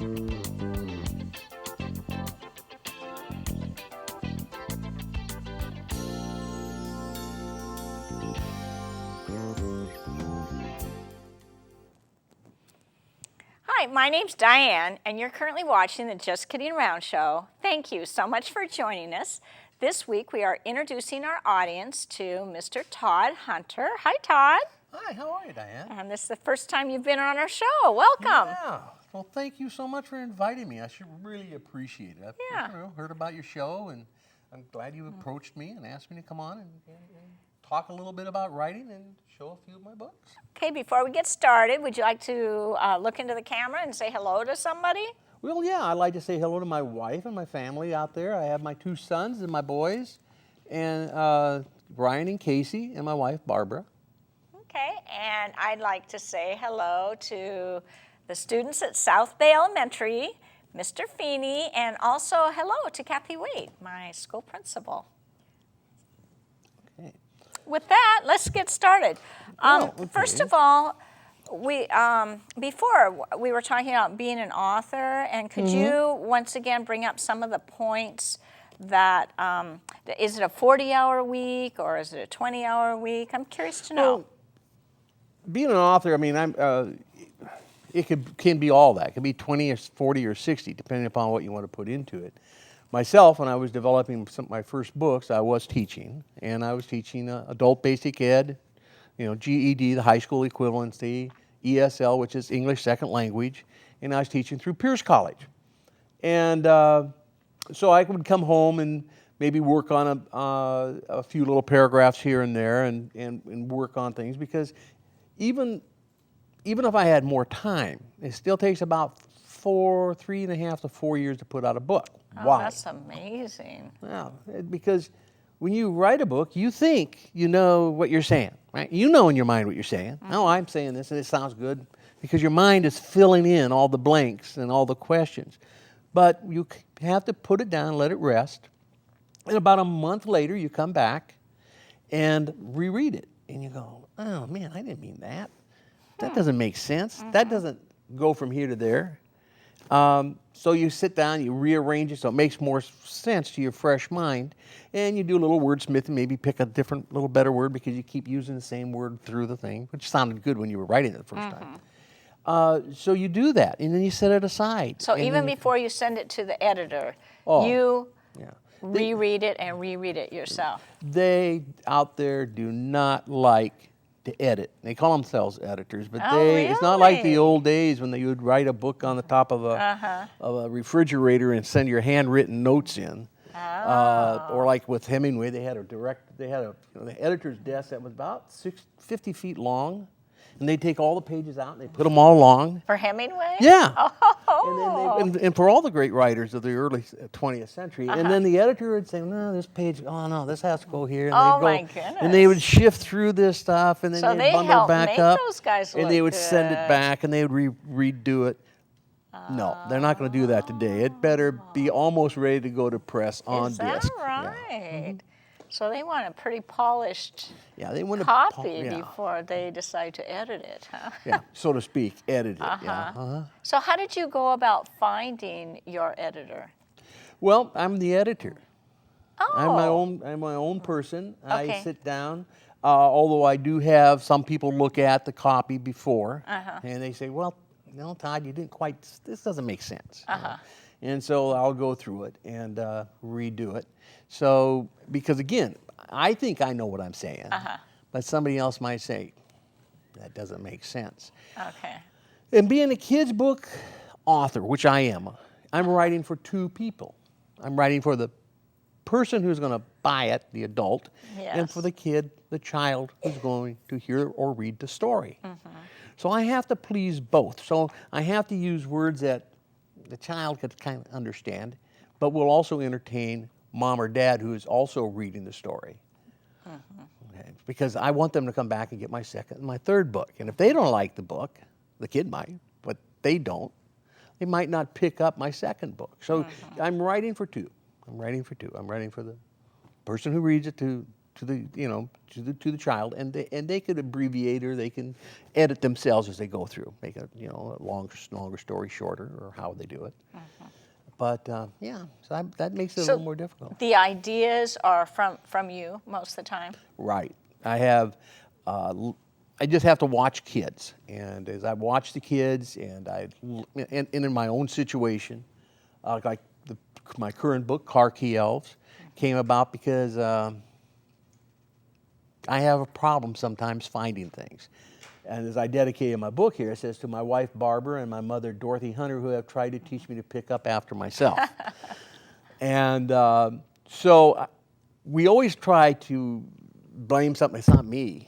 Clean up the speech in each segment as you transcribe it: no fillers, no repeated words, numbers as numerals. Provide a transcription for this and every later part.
Hi, my name's Diane, and you're currently watching the Just Kidding Around show. Thank you so much for joining us. This week we are introducing our audience to Mr. Todd Hunter. Hi, Todd. Hi, how are you, Diane? And this is the first time you've been on our show. Welcome. Yeah. Well, thank you so much for inviting me. I should really appreciate it. I've heard about your show, and I'm glad you approached me and asked me to come on and talk a little bit about writing and show a few of my books. Okay, before we get started, would you like to look into the camera and say hello to somebody? Well, yeah, I'd like to say hello to my wife and my family out there. I have my 2 sons and my boys, and Brian and Casey, and my wife, Barbara. Okay, and I'd like to say hello to the students at South Bay Elementary, Mr. Feeney, and also hello to Kathy Waite, my school principal. Okay. With that, let's get started. Okay. First of all, before we were talking about being an author, and could you once again bring up some of the points that, is it a 40-hour week or is it a 20-hour week? I'm curious to know. Well, being an author, I mean, it can be all that. It can be 20 or 40 or 60, depending upon what you want to put into it. Myself, when I was developing my first books, I was teaching, and I was teaching adult basic ed, GED, the high school equivalency, ESL, which is English second language, and I was teaching through Pierce College. And so I would come home and maybe work on a few little paragraphs here and there and work on things, because even if I had more time, it still takes about 3.5 to 4 years to put out a book. Oh, Why? that's amazing. Well, because when you write a book, you think you know what you're saying, right? You know in your mind what you're saying. Oh, I'm saying this and it sounds good, because your mind is filling in all the blanks and all the questions. But you have to put it down, let it rest, and about a month later you come back and reread it. And you go, oh man, I didn't mean that. That doesn't make sense. That doesn't go from here to there. So you sit down, you rearrange it so it makes more sense to your fresh mind, and you do a little wordsmithing, maybe pick a different, little better word, because you keep using the same word through the thing, which sounded good when you were writing it the first time. So you do that, and then you set it aside. So even before you send it to the editor, you reread it and reread it yourself. They out there do not like to edit. They call themselves editors, but Really? it's not like the old days when you would write a book on the top of a refrigerator and send your handwritten notes in. Or like with Hemingway, they had the editor's desk that was about 50 feet long, and they'd take all the pages out and they put them all along. For Hemingway? Yeah. Oh. And for all the great writers of the early 20th century. And then the editor would say, no, this page, oh no, this has to go here. And Oh, they'd my goodness. And they would shift through this stuff, and then So they'd they bundle helped back make up. those guys and look they would send it good. back, and they would redo it. No, they're not going to do that today. It better be almost ready to go to press on Is that disc. right? So they want a pretty polished They want copy before they decide to edit it, huh? Yeah, so to speak, edit it. So how did you go about finding your editor? Well, I'm the editor. Oh. I'm my own person. Okay. I sit down, although I do have some people look at the copy before, and they say, well, no, Todd, you didn't quite, this doesn't make sense. And so I'll go through it and redo it. So, because again, I think I know what I'm saying, but somebody else might say, that doesn't make sense. Okay. And being a kid's book author, which I am, I'm writing for 2 people. I'm writing for the person who's going to buy it, the adult, and for the kid, the child who's going to hear or read the story. So I have to please both. So I have to use words that the child could kind of understand, but will also entertain mom or dad who is also reading the story. Okay. Because I want them to come back and get my second and my third book. And if they don't like the book, the kid might, but they don't, they might not pick up my second book. So I'm writing for 2. I'm writing for 2. I'm writing for the person who reads it to to the to the child, and they could abbreviate or they can edit themselves as they go through, make a a longer story shorter, or how they do it. But yeah, so that makes it a little more difficult. The ideas are from you most of the time. Right. I have. I just have to watch kids, and as I watch the kids, and in my own situation, like my current book, Car Key Elves, came about because I have a problem sometimes finding things. And as I dedicated my book here, it says, to my wife Barbara and my mother Dorothy Hunter, who have tried to teach me to pick up after myself. And so we always try to blame something. It's not me,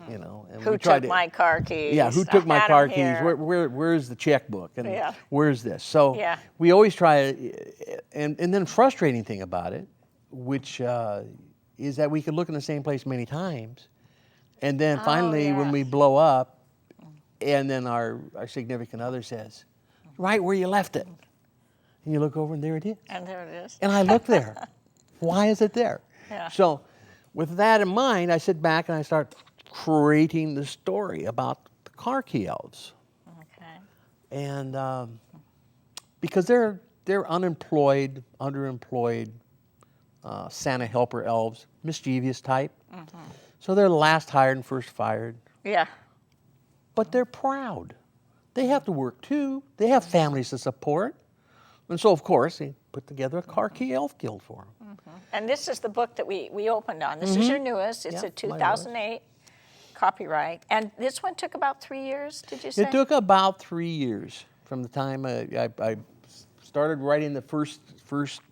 And Who took my car keys? Yeah, who took my car keys? Where's the checkbook? And where's this? So we always try, and then frustrating thing about it, which is that we can look in the same place many times, and then finally when we blow up, and then our significant other says, right where you left it. And you look over and there it is. And there it is. And I look there. Why is it there? Yeah. So with that in mind, I sit back and I start creating the story about the car key elves. Okay. And because they're unemployed, underemployed, Santa helper elves, mischievous type. So they're last hired and first fired. Yeah. But they're proud. They have to work too. They have families to support. And so, of course, they put together a car key elf guild for them. And this is the book that we opened on. This is your newest. It's a 2008 copyright. And this one took about 3 years, did you say? It took about 3 years from the time I started writing the first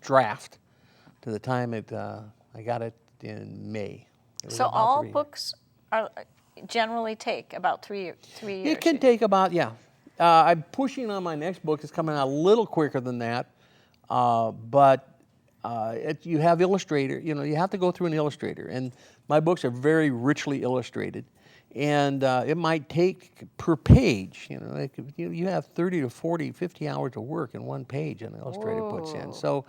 draft to the time I got it in May. So all books generally take about 3 years. It can take about, I'm pushing on my next book. It's coming out a little quicker than that. But you have Illustrator. You have to go through an illustrator. And my books are very richly illustrated. And it might take per page, you have 30 to 40, 50 hours of work in one page an illustrator puts in. So,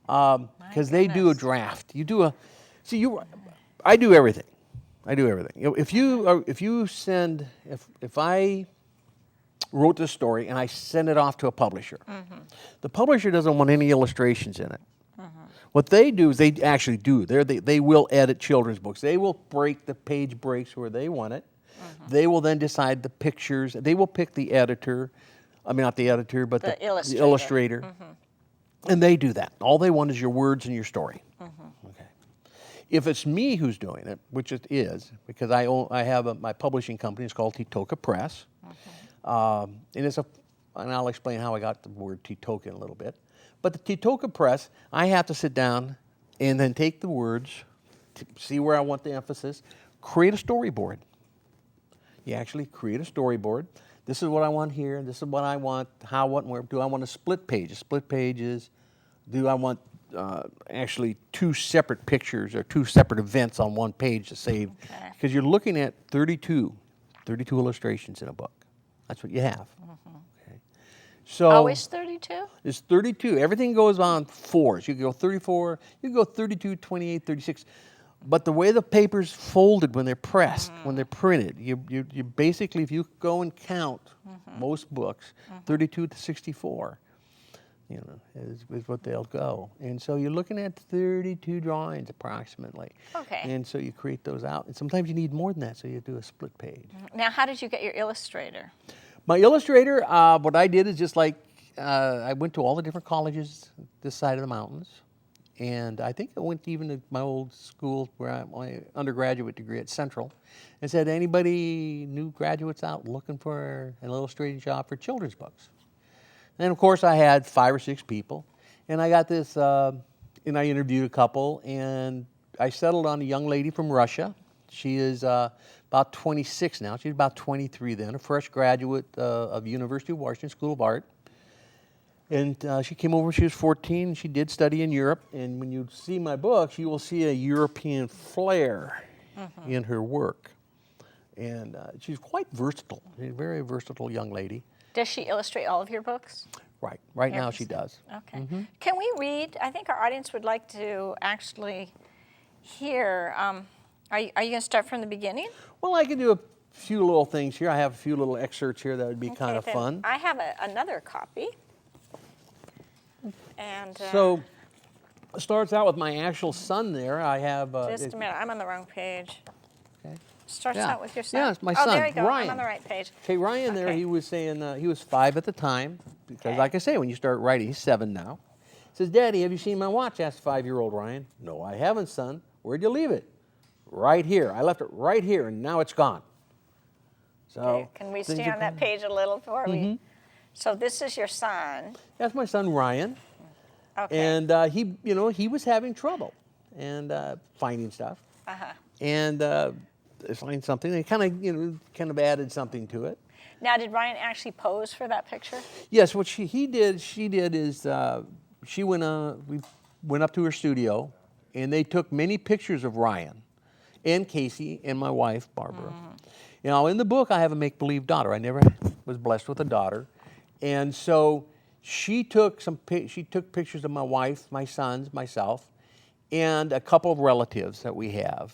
because they do a draft. I do everything. If I wrote this story and I send it off to a publisher, the publisher doesn't want any illustrations in it. What they do is they actually do. They will edit children's books. They will break the page breaks where they want it. They will then decide the pictures. They will pick the editor. I mean, not the editor, but the illustrator. And they do that. All they want is your words and your story. Okay. If it's me who's doing it, which it is, because I have my publishing company. It's called Titoka Press. And I'll explain how I got the word Titoka in a little bit. But the Titoka Press, I have to sit down and then take the words, see where I want the emphasis, create a storyboard. You actually create a storyboard. This is what I want here. This is what I want. How, what, and where. Do I want a split page? Split pages. Do I want actually two separate pictures or two separate events on one page to save? Because you're looking at 32 illustrations in a book. That's what you have. Okay. So always 32? It's 32. Everything goes on fours. You can go 34, you can go 32, 28, 36. But the way the paper's folded when they're pressed, when they're printed, you basically, if you go and count most books, 32 to 64, is what they'll go. And so you're looking at 32 drawings approximately. Okay. And so you create those out. And sometimes you need more than that, so you do a split page. Now, how did you get your illustrator? My illustrator, what I did is just like, I went to all the different colleges this side of the mountains. And I think I went even to my old school where my undergraduate degree at Central, and said, anybody new graduates out looking for an illustrating job for children's books? And of course I had 5 or 6 people, and I got this, and I interviewed a couple, and I settled on a young lady from Russia. She is about 26 now. She's about 23 then, a fresh graduate of University of Washington School of Art. And she came over when she was 14. She did study in Europe. And when you see my books, you will see a European flair in her work. And she's quite versatile. She's a very versatile young lady. Does she illustrate all of your books? Right. Right now she does. Okay. Can we read? I think our audience would like to actually Here, are you going to start from the beginning? Well, I could do a few little things here. I have a few little excerpts here that would be kind of then fun. I have another copy. And So it starts out with my actual son there. I have... just a minute, I'm on the wrong page. Okay. Starts Yeah. out with your son? Yeah, it's my Oh, son, there you go, Ryan. I'm on the right page. Okay, Ryan there, Okay. he was saying, he was 5 at the time, because Okay. like I say, when you start writing, he's 7 now. He says, Daddy, have you seen my watch? Asked 5-year-old Ryan. No, I haven't, son. Where'd you leave it? Right here. I left it right here, and now it's gone. So, Okay, can we things stay are on that going- page a little before we? So this is your son. That's my son, Ryan. Okay. And he, he was having trouble and finding stuff. Uh-huh. And find something. They kind of added something to it. Now, did Ryan actually pose for that picture? Yes, what she did is we went up to her studio, and they took many pictures of Ryan, and Casey, and my wife Barbara. In the book, I have a make-believe daughter. I never was blessed with a daughter, and so she took pictures of my wife, my sons, myself, and a couple of relatives that we have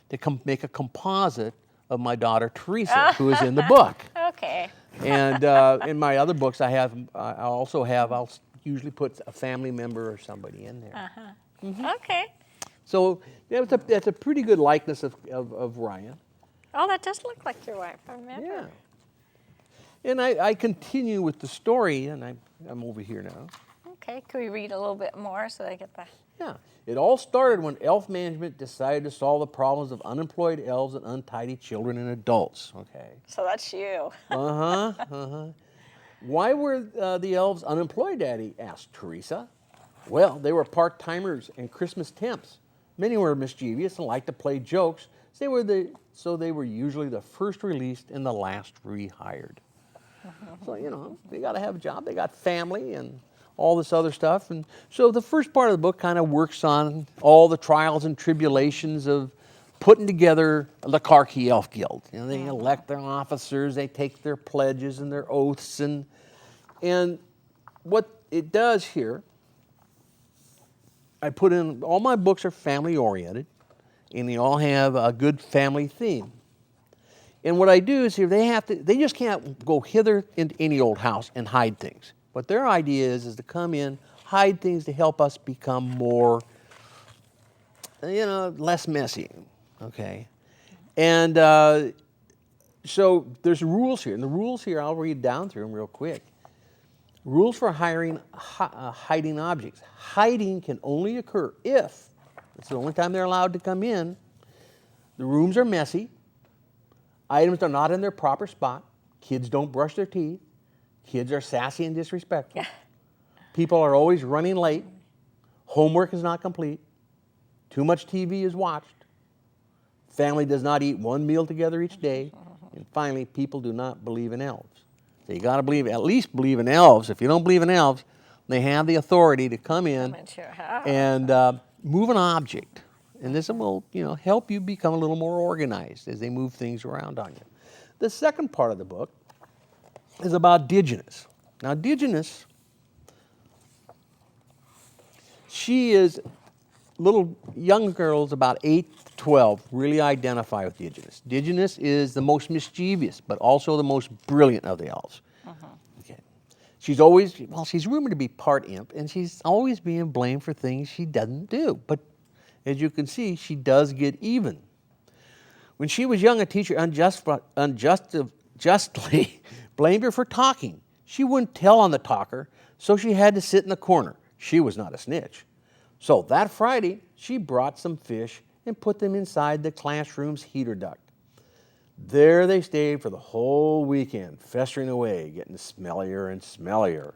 to make a composite of my daughter Teresa, who is in the book. Okay. And in my other books, I'll usually put a family member or somebody in there. Okay. So that's a pretty good likeness of Ryan. Oh, that does look like your wife, I remember. Yeah. And I continue with the story, and I'm over here now. Okay, can we read a little bit more so I get the... Yeah. It all started when elf management decided to solve the problems of unemployed elves and untidy children and adults. Okay. So that's you. Why were the elves unemployed, Daddy? Asked Teresa. Well, they were part-timers and Christmas temps. Many were mischievous and liked to play jokes, so they were usually the first released and the last rehired. So, they got to have a job. They got family and all this other stuff. And so the first part of the book kind of works on all the trials and tribulations of putting together the Clarkey Elf Guild. They elect their officers, they take their pledges and their oaths, and what it does here, I put in, all my books are family oriented, and they all have a good family theme. And what I do is here, they just can't go hither into any old house and hide things. What their idea is to come in, hide things to help us become more, less messy, okay? And so there's rules here, and the rules here, I'll read down through them real quick. Rules for hiding objects. Hiding can only occur if, it's the only time they're allowed to come in, the rooms are messy, items are not in their proper spot, kids don't brush their teeth, kids are sassy and disrespectful, people are always running late, homework is not complete, too much TV is watched, family does not eat one meal together each day, and finally, people do not believe in elves. So you got to at least believe in elves. If you don't believe in elves, they have the authority to come in and move an object. And this will, help you become a little more organized as they move things around on you. The second part of the book is about Digenus. Now, Digenus, she is, little young girls about 8 to 12 really identify with Digenus. Digenus is the most mischievous, but also the most brilliant of the elves. Okay. She's rumored to be part imp, and she's always being blamed for things she doesn't do. But as you can see, she does get even. When she was young, a teacher justly blamed her for talking. She wouldn't tell on the talker, so she had to sit in the corner. She was not a snitch. So that Friday, she brought some fish and put them inside the classroom's heater duct. There they stayed for the whole weekend, festering away, getting smellier and smellier,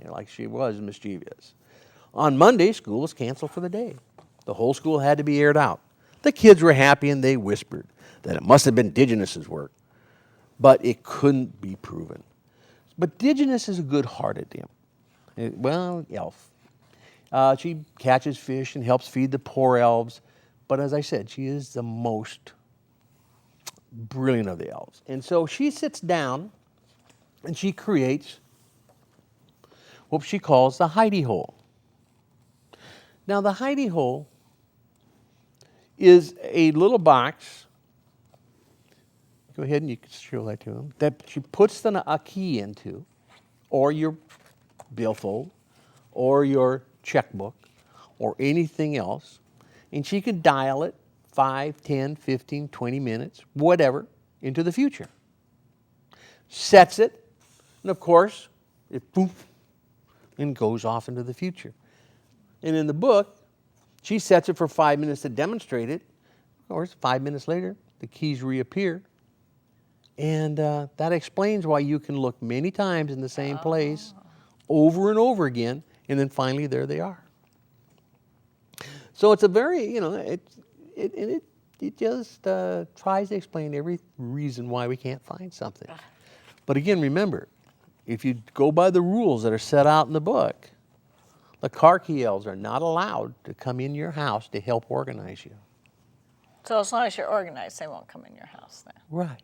like she was mischievous. On Monday, school was canceled for the day. The whole school had to be aired out. The kids were happy, and they whispered that it must have been Digenus's work, but it couldn't be proven. But Digenus is a good-hearted imp. Elf. She catches fish and helps feed the poor elves, but as I said, she is the most brilliant of the elves. And so she sits down, and she creates what she calls the hidey hole. Now, the hidey hole is a little box. Go ahead and you can show that to them. That she puts a key into, or your billfold, or your checkbook, or anything else, and she can dial it 5, 10, 15, 20 minutes, whatever, into the future. Sets it, and of course, it poof, and goes off into the future. And in the book, she sets it for 5 minutes to demonstrate it. Of course, 5 minutes later, the keys reappear. And that explains why you can look many times in the same place over and over again, and then finally there they are. So it's a very, it just tries to explain every reason why we can't find something. But again, remember, if you go by the rules that are set out in the book, the car key elves are not allowed to come in your house to help organize you. So as long as you're organized, they won't come in your house then. Right.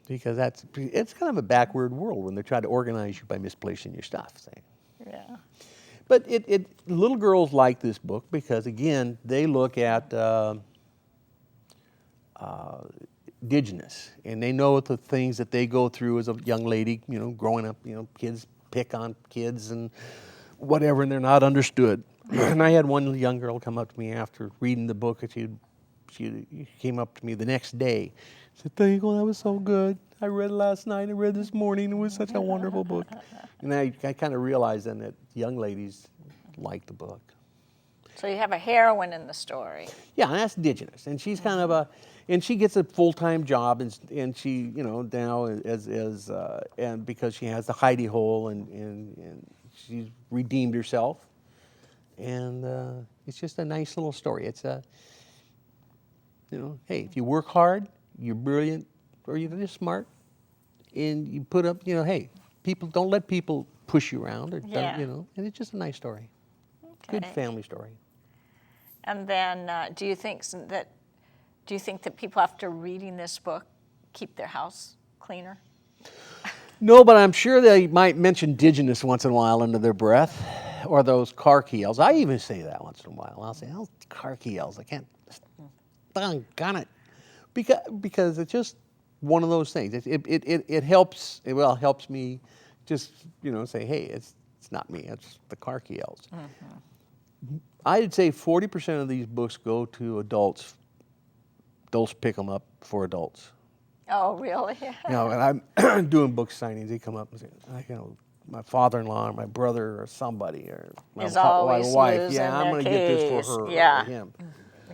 Because it's kind of a backward world when they try to organize you by misplacing your stuff. See? Yeah. But little girls like this book because, again, they look at indigenous, and they know the things that they go through as a young lady, growing up, kids pick on kids and whatever, and they're not understood. And I had one young girl come up to me after reading the book, and she came up to me the next day. She said, "Thank you, that was so good. I read it last night, I read this morning, it was such a wonderful book." And I kind of realized then that young ladies like the book. So you have a heroine in the story. Yeah, and that's indigenous, and she's kind of and she gets a full-time job, and she, now and because she has the hidey hole, and she's redeemed herself, and it's just a nice little story. It's hey, if you work hard, you're brilliant, or you're just smart, and you put up, hey, people don't let people push you around, or and it's just a nice story. Okay. Good family story. And then, do you think that people after reading this book keep their house cleaner? No, but I'm sure they might mention indigenous once in a while under their breath, or those car key elves. I even say that once in a while. I'll say, "Oh, car key elves." I can't. Doggone it, because it's just one of those things. It helps. It helps me just say, "Hey, it's not me. It's the car key elves." Mm-hmm. I'd say 40% of these books go to adults. Adults pick them up for adults. Oh, really? And I'm doing book signings. They come up and say, my father-in-law or my brother or somebody or my wife. Yeah, I'm going to get this for her or him.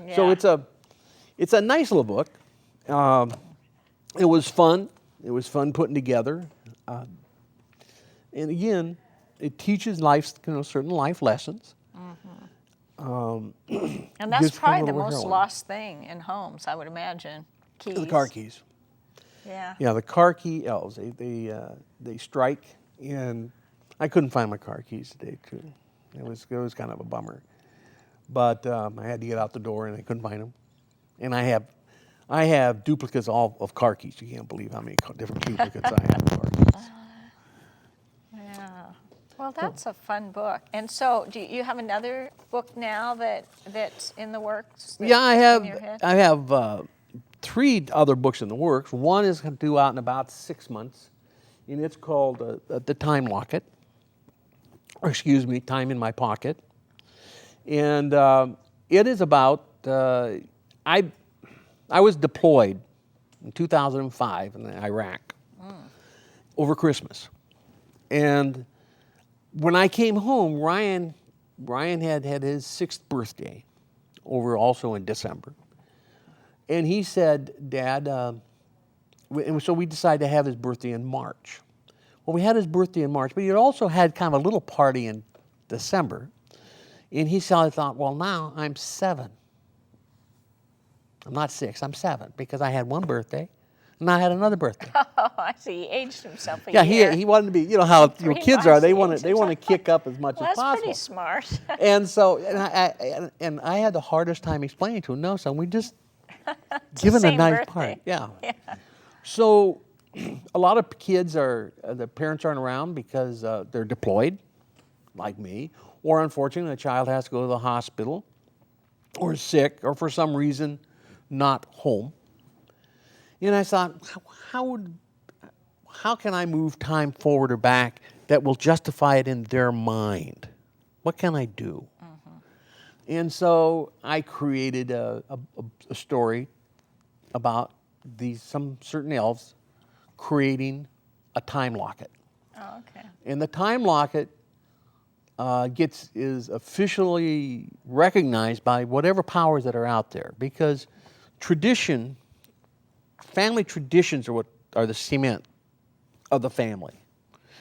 Yeah. So it's a nice little book. It was fun. It was fun putting together. And again, it teaches certain life lessons. Mm-hmm. And that's probably the most lost thing in homes, I would imagine. Keys. The car keys. Yeah. Yeah, the car key elves. They strike, and I couldn't find my car keys today too. It was kind of a bummer, but I had to get out the door and I couldn't find them. And I have duplicates of car keys. You can't believe how many different duplicates I have of car keys. Yeah. Well, that's a fun book. And so, do you have another book now that's in the works? Yeah, I have 3 other books in the works. One is due out in about 6 months, and it's called The Time Locket. Or excuse me, Time in My Pocket. And it is about I was deployed in 2005 in Iraq over Christmas, and when I came home, Ryan had his 6th birthday over also in December. And he said, "Dad," and so we decided to have his birthday in March. Well, we had his birthday in March, but he also had kind of a little party in December. And he thought, well, now I'm 7. I'm not 6, I'm 7, because I had one birthday, and I had another birthday. Oh, I see. He aged himself a year. Yeah, he wanted to be, how your kids are. They want to kick up as much as possible. That's pretty smart. And so, and I had the hardest time explaining to him, no, son, we just give him a nice party. Yeah. So, a lot of kids the parents aren't around because they're deployed, like me, or unfortunately, the child has to go to the hospital. or sick or for some reason not home. And I thought, how can I move time forward or back that will justify it in their mind? What can I do? And so I created a story about some certain elves creating a time locket. Oh, okay. And the time locket is officially recognized by whatever powers that are out there, because family traditions are the cement of the family.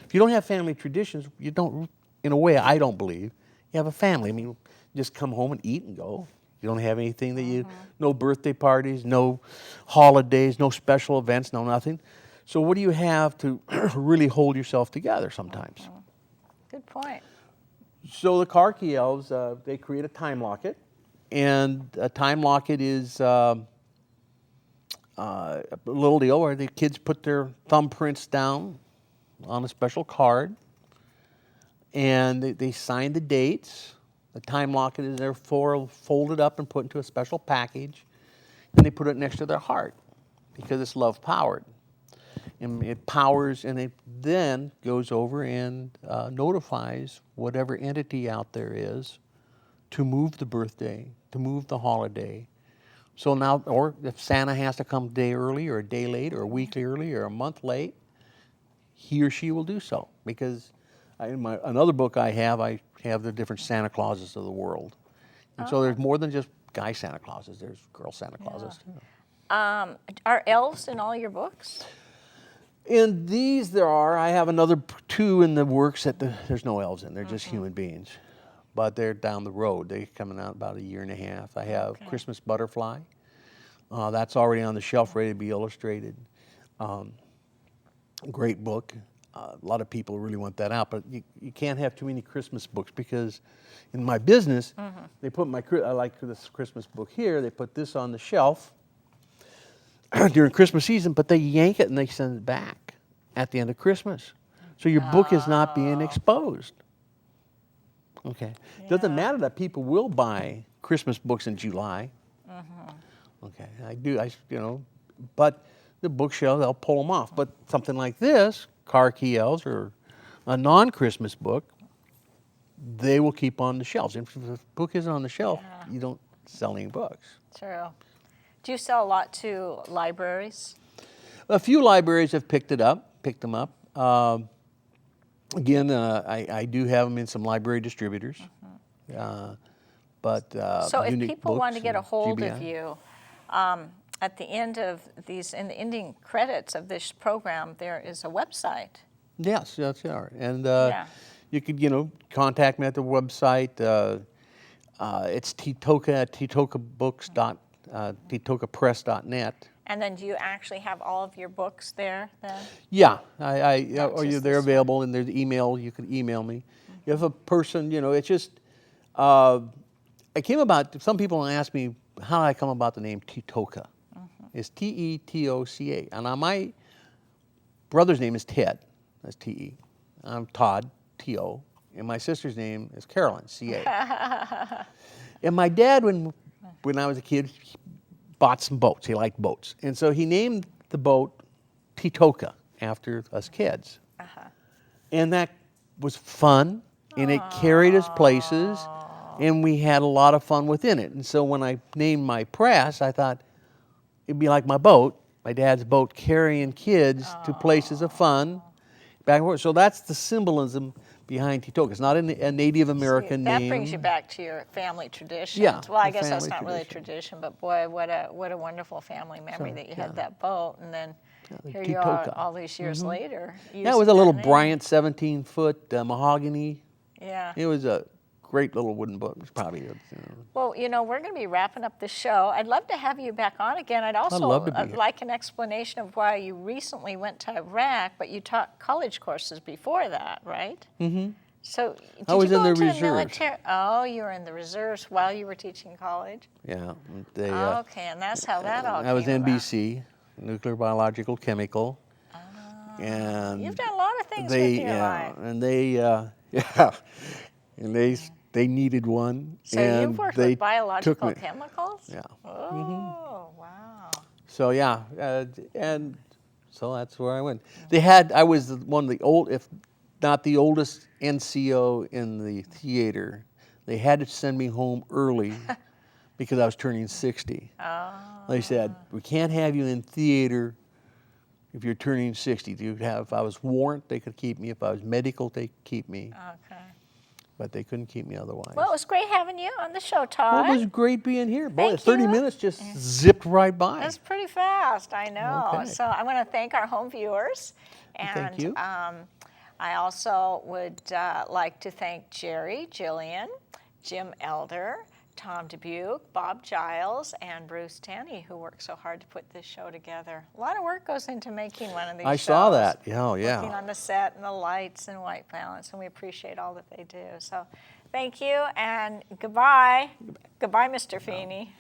If you don't have family traditions, you don't, in a way, I don't believe you have a family. I mean, just come home and eat and go. You don't have anything that no birthday parties, no holidays, no special events, no nothing. So what do you have to really hold yourself together sometimes? Good point. So the Karki elves, they create a time locket, and a time locket is a little deal where the kids put their thumbprints down on a special card, and they sign the dates. The time locket is therefore folded up and put into a special package, and they put it next to their heart because it's love powered. And it powers, and it then goes over and notifies whatever entity out there is to move the birthday, to move the holiday. So now, or if Santa has to come a day early or a day late or a week early or a month late, he or she will do so. Because in another book I have the different Santa Clauses of the world. And so there's more than just guy Santa Clauses, there's girl Santa Clauses too. Are elves in all your books? In these there are. I have another 2 in the works that there's no elves in. They're just human beings. But they're down the road. They're coming out about a year and a half. I have Christmas Butterfly. That's already on the shelf, ready to be illustrated. Great book. A lot of people really want that out, but you can't have too many Christmas books, because in my business, they put I like this Christmas book here, they put this on the shelf during Christmas season, but they yank it and they send it back at the end of Christmas. So your book is not being exposed. Okay. Doesn't matter that people will buy Christmas books in July. Okay, I do, but the bookshelf, they'll pull them off. But something like this, Karki Elves, or a non-Christmas book, they will keep on the shelves. If the book isn't on the shelf, you don't sell any books. True. Do you sell a lot to libraries? A few libraries have picked them up. Again, I do have them in some library distributors. But so if Unique people want to Books get a and hold GBI. of you, at the end of these, in the ending credits of this program, there is a website. Yes, that's right. And Yeah. you could, contact me at the website. It's Titoka at titokapress.net. And then do you actually have all of your books there then? Yeah, Not or just they're this available, and there's email. You can email me. If a person, it's just. I came about. Some people ask me how did I come about the name Titoka. It's Tetoca, and my brother's name is Ted. That's T-E. I'm Todd, T-O, and my sister's name is Carolyn, C-A. And my dad, when I was a kid, he bought some boats. He liked boats. And so he named the boat Titoka after us kids. And that was fun, and it carried us places, and we had a lot of fun within it. And so when I named my press, I thought it'd be like my boat, my dad's boat, carrying kids to places of fun. Back and forth. So that's the symbolism behind Titoka. It's not a Native American That name. brings you back to your family traditions. Yeah, Well, I the guess that's family not really a tradition. tradition, but boy, what a wonderful family memory So, that you yeah. had that boat, and then the here you are Titoka. all these years later. That was using a little name. Bryant 17-foot mahogany. Yeah. It was a great little wooden boat. It was probably Well, we're going to be wrapping up the show. I'd love to have you back on again. I'd also love to be here. like an explanation of why you recently went to Iraq, but you taught college courses before that, right? Mm-hmm. So did I was you in go the into reserves. military? Oh, you were in the reserves while you were teaching college? Yeah. Okay, and that's how that all I was came about. NBC, nuclear, biological, chemical. And You've done a lot of things with your life. and they they needed one. So and you've worked they with biological took me. chemicals? Yeah. Oh, wow. So yeah, and so that's where I went. I was one of the old, if not the oldest NCO in the theater. They had to send me home early because I was turning 60. Oh. They said, we can't have you in theater if you're turning 60. If I was warrant, they could keep me. If I was medical, they could keep me. Okay. But they couldn't keep me otherwise. Well, it was great having you on the show, Todd. Well, it was great being here. Boy, Thank 30 you. minutes just zipped right by. That's pretty fast, I know. Okay. So I want to thank our home viewers. And Thank you. I also would like to thank Jerry, Jillian, Jim Elder, Tom Dubuque, Bob Giles, and Bruce Tanney, who worked so hard to put this show together. A lot of work goes into making one of these shows. I saw that. Yeah, yeah. Working on the set and the lights and white balance, and we appreciate all that they do. So thank you, and goodbye. Goodbye, Mr. Feeney.